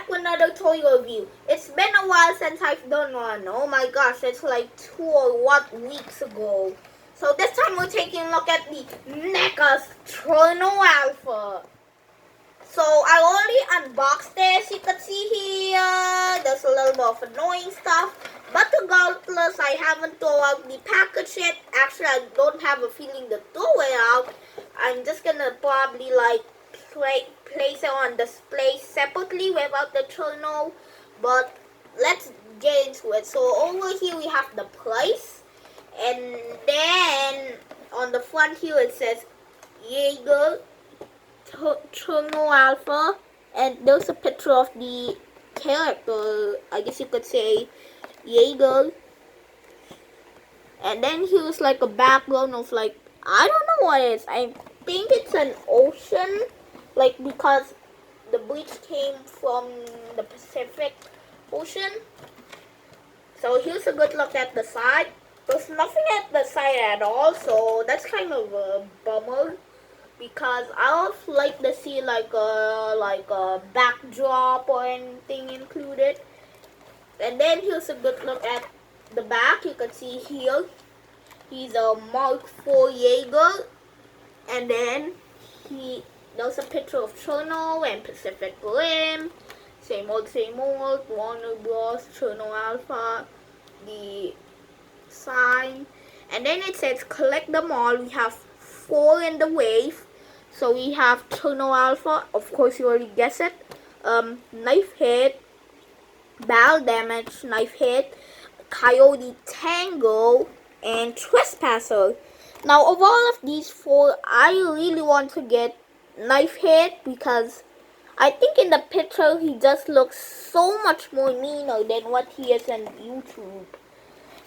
with another toy review. It's been a while since I've done one. Oh my gosh, it's like 2 or what weeks ago. So this time we're taking a look at the NECA's Cherno Alpha. So I already unboxed this, you can see here. There's a little bit of annoying stuff. But regardless, I haven't thrown out the package yet. Actually, I don't have a feeling to throw it out. I'm just gonna probably like place it on display separately without the cherno. But let's get into it. So over here we have the price. And then on the front here it says Jaeger Cherno Alpha, and there's a picture of the character, I guess you could say Jaeger. And then here's like a background of like, I don't know what it is. I think it's an ocean, like because the bridge came from the Pacific Ocean. So here's a good look at the side. There's nothing at the side at all, so that's kind of a bummer. Because I would like to see like a backdrop or anything included. And then here's a good look at the back. You can see here he's a Mark IV Jaeger, and then there's a picture of Cherno and Pacific Rim. Same old, Warner Bros. Cherno Alpha, the sign, and then it says collect them all. We have 4 in the wave. So we have Cherno Alpha, of course you already guessed it, knife hit, barrel damage, knife hit, coyote tango, and trespasser. Now of all of these 4, I really want to get knife hit because I think in the picture he just looks so much more meaner than what he is on YouTube.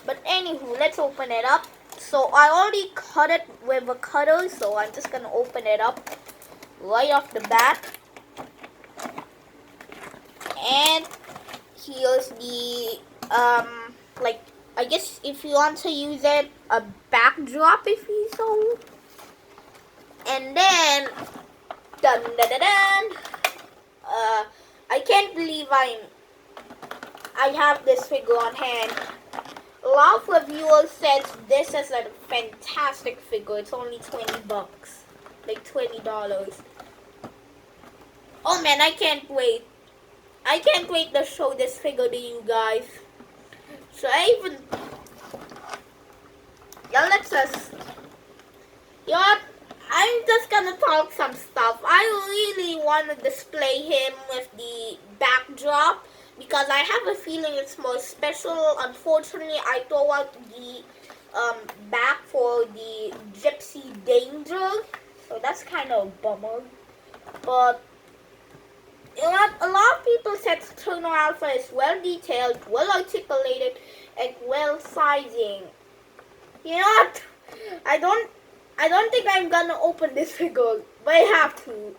But anywho, let's open it up. So I already cut it with a cutter, so I'm just gonna open it up right off the bat. And here's the like, I guess if you want to use it, a backdrop if you so. And then dun dun dun dun. I can't believe I have this figure on hand. A lot of reviewers said this is a fantastic figure. It's only 20 bucks, like $20. Oh man, I can't wait. I can't wait to show this figure to you guys. So I'm just gonna talk some stuff. I really want to display him with the backdrop, because I have a feeling it's more special. Unfortunately, I throw out the back for the Gypsy Danger, so that's kind of a bummer. But you know what? A lot of people said Cherno Alpha is well detailed, well articulated, and well sizing. You know what? I don't think I'm gonna open this figure, but I have to.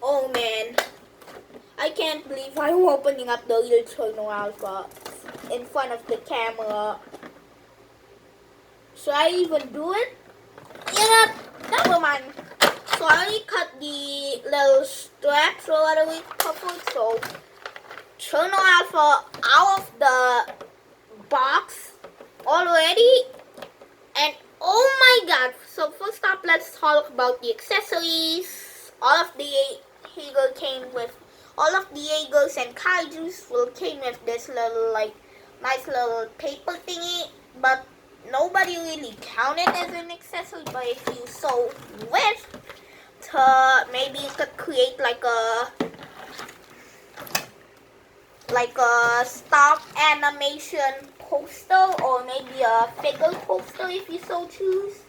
Oh man, I can't believe I'm opening up the real Cherno Alpha in front of the camera. Should I even do it? You know, never mind. So I already cut the little straps or whatever we covered. So Cherno Alpha out of the box already. And oh my god. So first up, let's talk about the accessories. All of the Jaegers and Kaijus came with this little like nice little paper thingy, but nobody really counted as an accessory. But if you so wish to, maybe you could create like a stop animation poster, or maybe a figure poster if you so choose.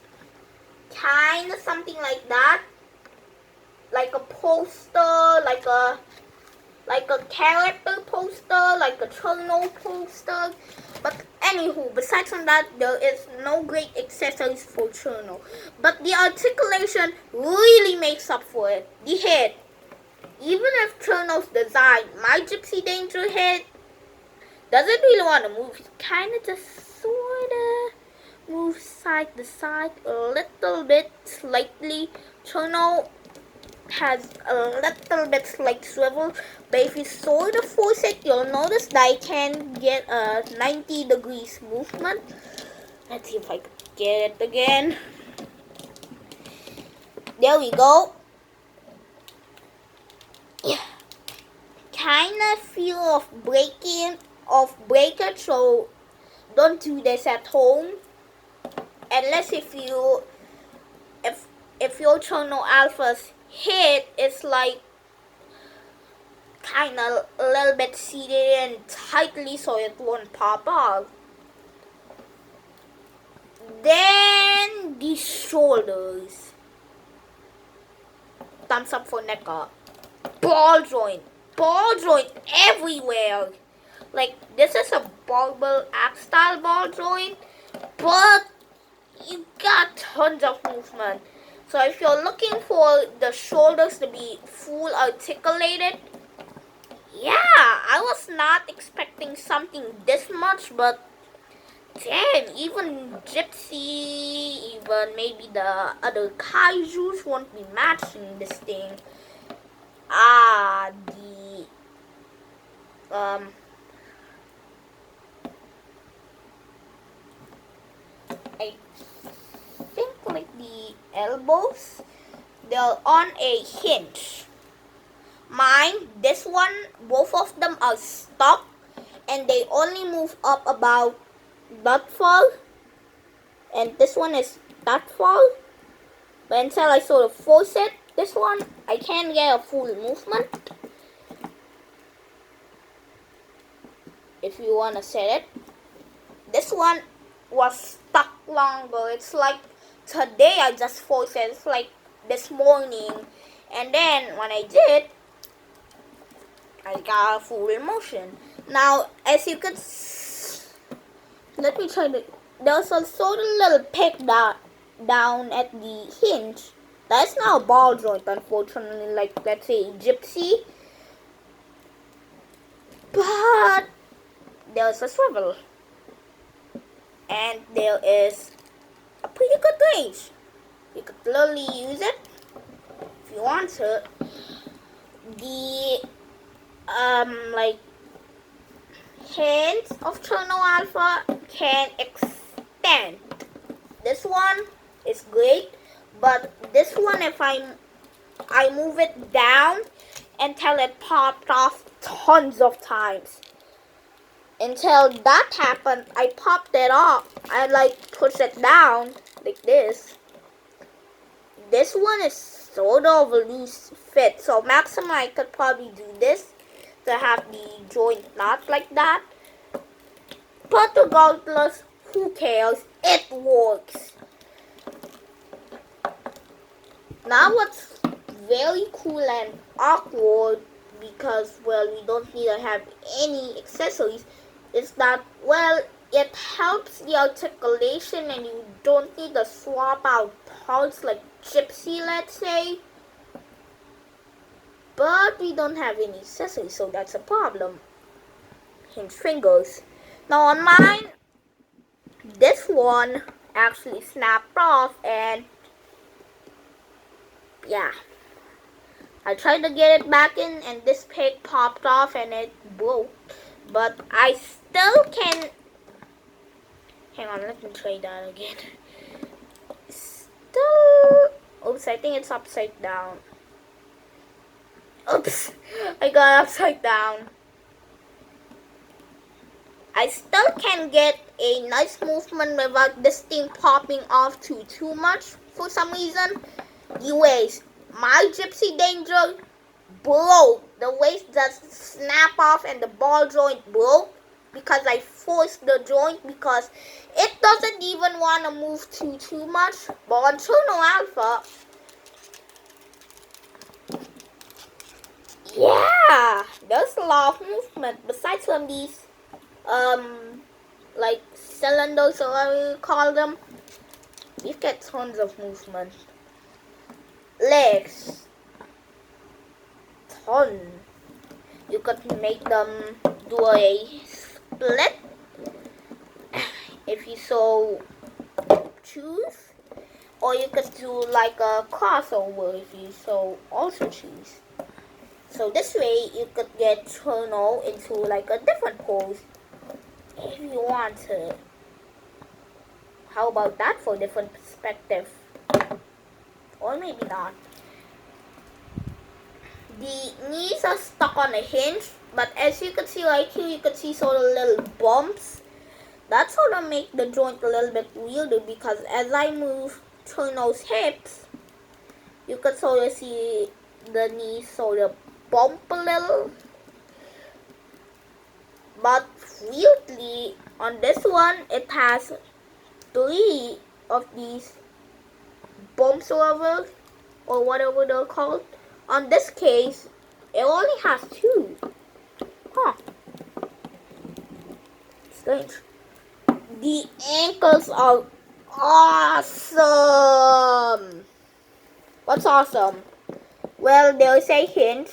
Kind of something like that. Like a poster, like a character poster, like a Cherno poster. But anywho, besides from that, there is no great accessories for Cherno. But the articulation really makes up for it. The head. Even if Cherno's design, my Gypsy Danger head, doesn't really want to move. It kind of just sort of moves side to side a little bit, slightly. Cherno has a little bit slight swivel, but if you sort of force it, you'll notice that I can get a 90 degrees movement. Let's see if I can get it again. There we go. Yeah. Kinda feel of breakage, so don't do this at home. Unless if your cherno alpha's hit is like kinda a little bit seated and tightly so it won't pop off. Then the shoulders. Thumbs up for neca. Ball joint everywhere. Like this is a barbell axe style ball joint, but you got tons of movement. So if you're looking for the shoulders to be full articulated, yeah, I was not expecting something this much, but damn, even Gypsy, even maybe the other kaijus won't be matching this thing. I think like the elbows, they're on a hinge. Mine, this one, both of them are stuck and they only move up about that far, and this one is that far, but until I sort of force it, this one, I can't get a full movement. If you want to set it, this one was stuck longer. It's like today I just forced it. It's like this morning, and then when I did, I got a full motion. Now, as you could, let me try to. There's a sort of little pick down at the hinge. That's not a ball joint, unfortunately. Like let's say Gypsy, but there's a swivel, and there is a pretty good range. You could literally use it if you want to. The like hands of cherno alpha can extend. This one is great, but this one, if I move it down until it popped off tons of times. Until that happened, I popped it off. I like push it down like this. This one is sort of a loose fit, so maximum I could probably do this to have the joint not like that. But regardless, who cares? It works. Now what's very cool and awkward, because well, we don't need to have any accessories, is that well, it helps the articulation and you don't need to swap out parts like Gypsy, let's say. But we don't have any accessories, so that's a problem. Hinge fingers. Now on mine, this one actually snapped off, and yeah, I tried to get it back in and this peg popped off and it broke. But I still can, hang on, let me try that again. Still, oops, I think it's upside down. Oops, I got upside down. I still can get a nice movement without this thing popping off too much for some reason. Anyways, my Gypsy Danger broke. The waist just snapped off and the ball joint broke because I forced the joint because it doesn't even want to move too much. But on cherno alpha, yeah, there's a lot of movement besides from these like cylinders or whatever you call them. You get tons of movement. Legs, ton. You could make them do a split if you so choose, or you could do like a crossover if you so also choose. So this way you could get cherno into like a different pose if you want to. How about that for different perspective? Or maybe not. The knees are stuck on a hinge, but as you can see right here, you can see sort of little bumps. That sort of make the joint a little bit weirder because as I move cherno's hips, you could sort of see the knees sort of bump a little. But weirdly, on this one, it has 3 of these bumps or whatever they're called. On this case, it only has 2. Huh. Strange. The ankles are awesome. What's awesome? Well, there's a hinge.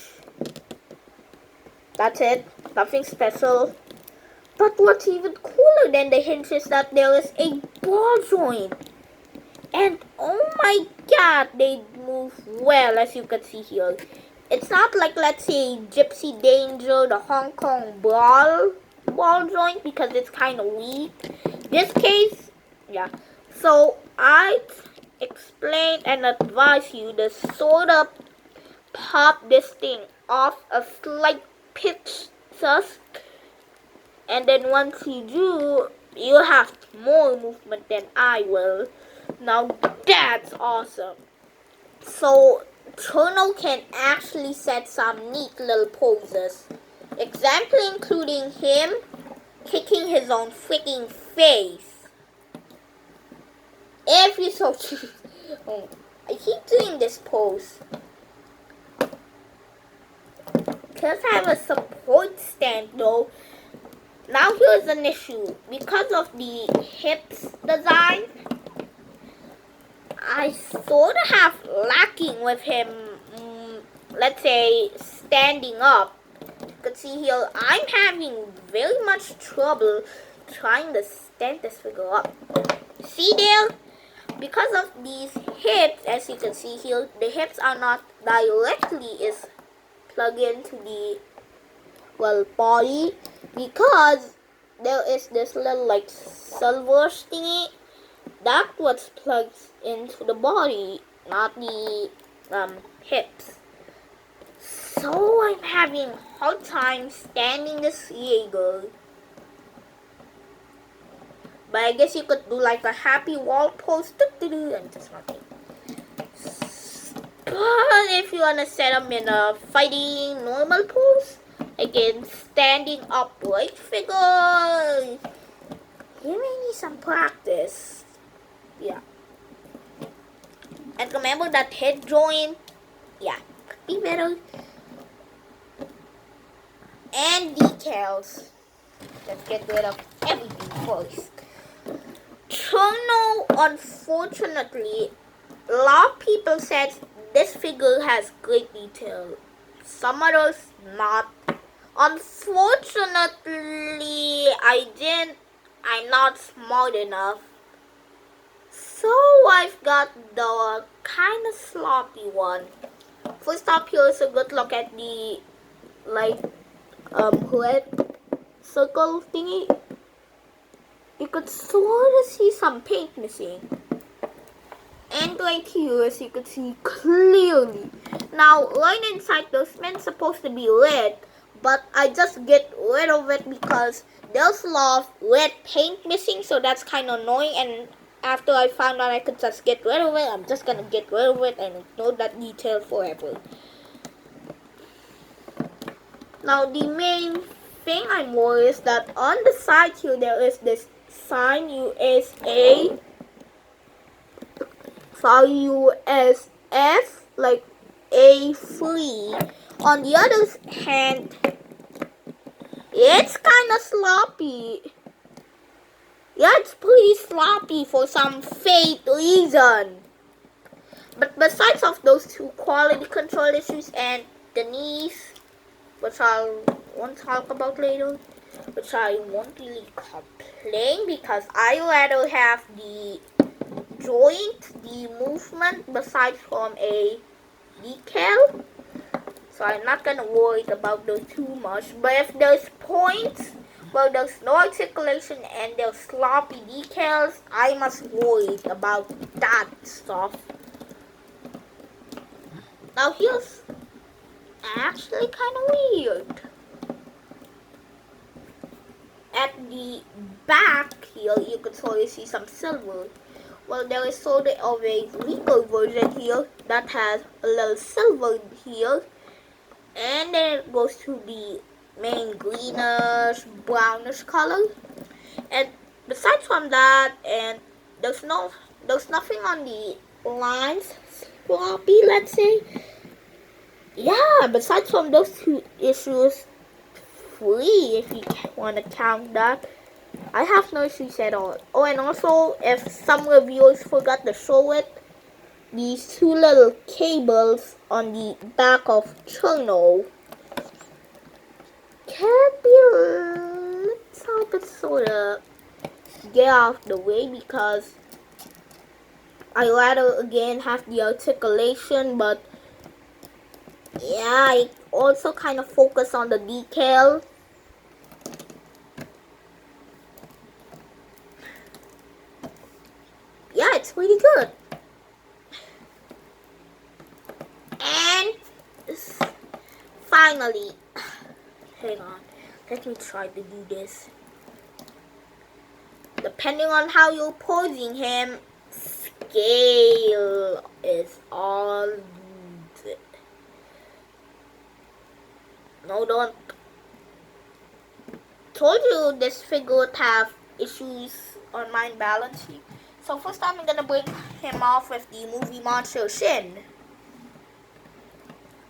That's it. Nothing special. But what's even cooler than the hinge is that there is a ball joint. And oh my god, they move well, as you can see here. It's not like, let's say, Gypsy Danger, the Hong Kong ball joint, because it's kind of weak. This case, yeah. So I explain and advise you to sort of pop this thing off a slight pitch sus, and then once you do, you'll have more movement than I will. Now that's awesome. So cherno can actually set some neat little poses. Example including him kicking his own freaking face. If you so choose. Oh, I keep doing this pose because I have a support stand though. Now here's an issue. Because of the hips design, I sort of have lacking with him, let's say, standing up. You can see here, I'm having very much trouble trying to stand this figure up. See there? Because of these hips, as you can see here, the hips are not directly plugged into the, well, body, because there is this little like silver thingy that was plugged into the body, not the hips. So I'm having a hard time standing this jaeger. But I guess you could do like a happy wall pose and just nothing. But if you wanna set them in a fighting normal pose, again standing upright figure, you may need some practice. Yeah. And remember that head joint? Yeah, could be better. And decals. Let's get rid of everything first. Cherno, unfortunately, a lot of people said this figure has great detail. Some others not. Unfortunately, I'm not smart enough. So I've got the kind of sloppy one. First up, here's a good look at the red circle thingy. You could sort of see some paint missing. And right here, as you can see clearly. Now, right inside those men supposed to be red, but I just get rid of it because there's a lot of red paint missing, so that's kind of annoying. And after I found out I could just get rid of it, I'm just gonna get rid of it and ignore that detail forever. Now, the main thing I'm worried is that on the side here there is this sign USA. USF, like A free. On the other hand, it's kind of sloppy. Yeah, it's pretty sloppy for some fake reason. But besides of those two quality control issues and the knees, which I won't talk about later, which I won't really complain because I rather have the joint, the movement, besides from a decal. So I'm not gonna worry about those too much. But if there's points, well, there's no articulation and there's sloppy decals, I must worry about that stuff. Now here's actually kind of weird. At the back here, you can sort of see some silver. Well, there is sort of a legal version here that has a little silver here. And then it goes to the main greenish, brownish color. And besides from that, and there's nothing on the lines sloppy, let's say. Yeah, besides from those two issues, free if you want to count that. I have no issues at all. Oh, and also, if some reviewers forgot to show it, these two little cables on the back of cherno can be a little bit sort of get out of the way because I rather again have the articulation, but yeah, I also kind of focus on the decal. Yeah, it's pretty good. And finally, hang on, let me try to do this. Depending on how you're posing him, scale is all good. No, don't. Told you this figure would have issues on mind balancing. So first time I'm gonna bring him off with the movie monster Shin.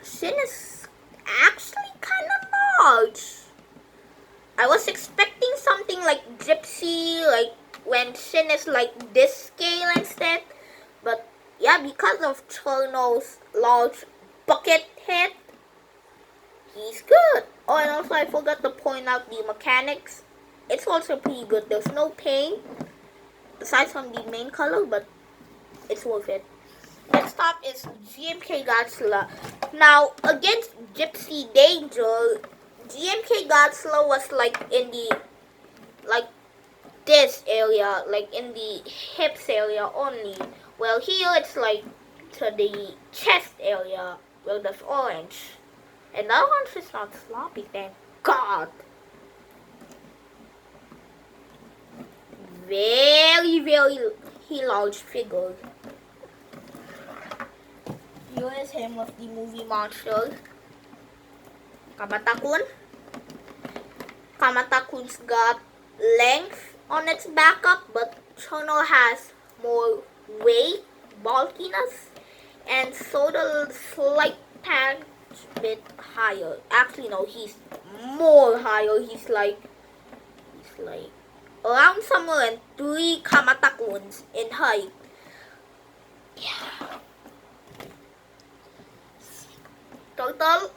Shin is actually kind of large. I was expecting something like Gypsy, like when Shin is like this scale instead. But yeah, because of Cherno's large bucket head, he's good. Oh, and also I forgot to point out the mechanics. It's also pretty good. There's no paint, aside from the main color, but it's worth it. Next up is GMK Godzilla. Now, against Gypsy Danger, GMK Godzilla was like in the, like this area, like in the hips area only. Well, here it's like to the chest area where there's orange. And that orange is not sloppy, thank God. Very, very large figure. Here is him with the movie monster. Kamata-kun. Kamata-kun's got length on its backup, but Cherno has more weight, bulkiness, and sort of slight tad bit higher. Actually, no, he's more higher. He's like around somewhere in 3 Kamata-kuns in height. Yeah. Total,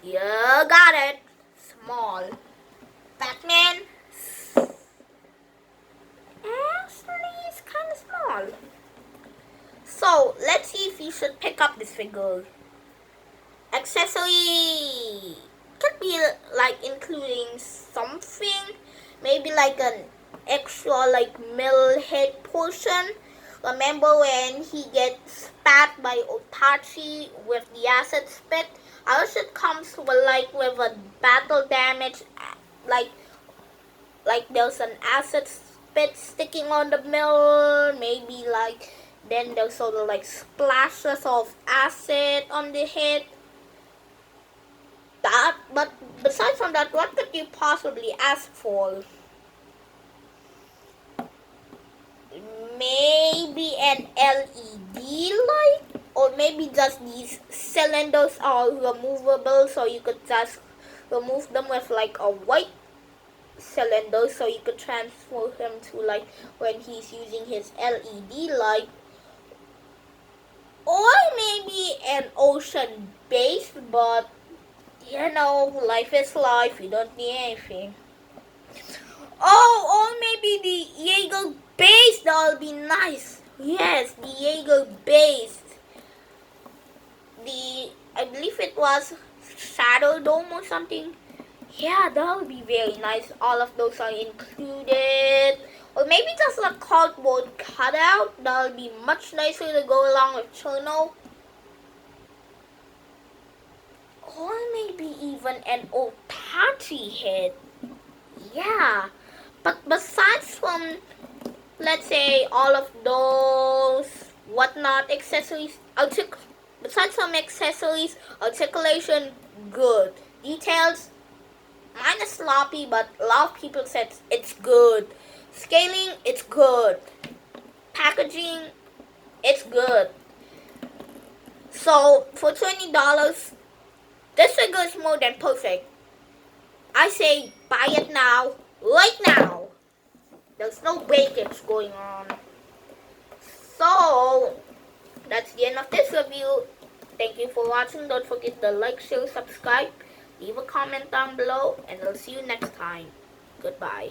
you got it. Small. Batman. Actually, it's kind of small. So, let's see if you should pick up this figure. Accessory. Could be like including something. Maybe like an extra like middle head portion. Remember when he gets spat by Otachi with the acid spit? Ours it comes with a battle damage, like there's an acid spit sticking on the middle. Maybe like then there's sort of like splashes of acid on the head. But besides from that, what could you possibly ask for? Maybe an LED light, or maybe just these cylinders are removable, so you could just remove them with like a white cylinder, so you could transfer him to like when he's using his LED light. Or maybe an ocean base, but you know, life is life, you don't need anything. Oh, or maybe the Jaeger base, that'll be nice. Yes, the Jaeger base. I believe it was Shadow Dome or something. Yeah, that would be very nice. All of those are included. Or maybe just a cardboard cutout. That would be much nicer to go along with cherno. Or maybe even an old party head. Yeah. But besides from, let's say, all of those whatnot accessories, besides some accessories, articulation, good. Details, mine is sloppy, but a lot of people said it's good. Scaling, it's good. Packaging, it's good. So for $20, this figure is more than perfect. I say buy it now, right now. There's no breakage going on. So that's the end of this review. Thank you for watching. Don't forget to like, share, subscribe. Leave a comment down below, and I'll see you next time. Goodbye.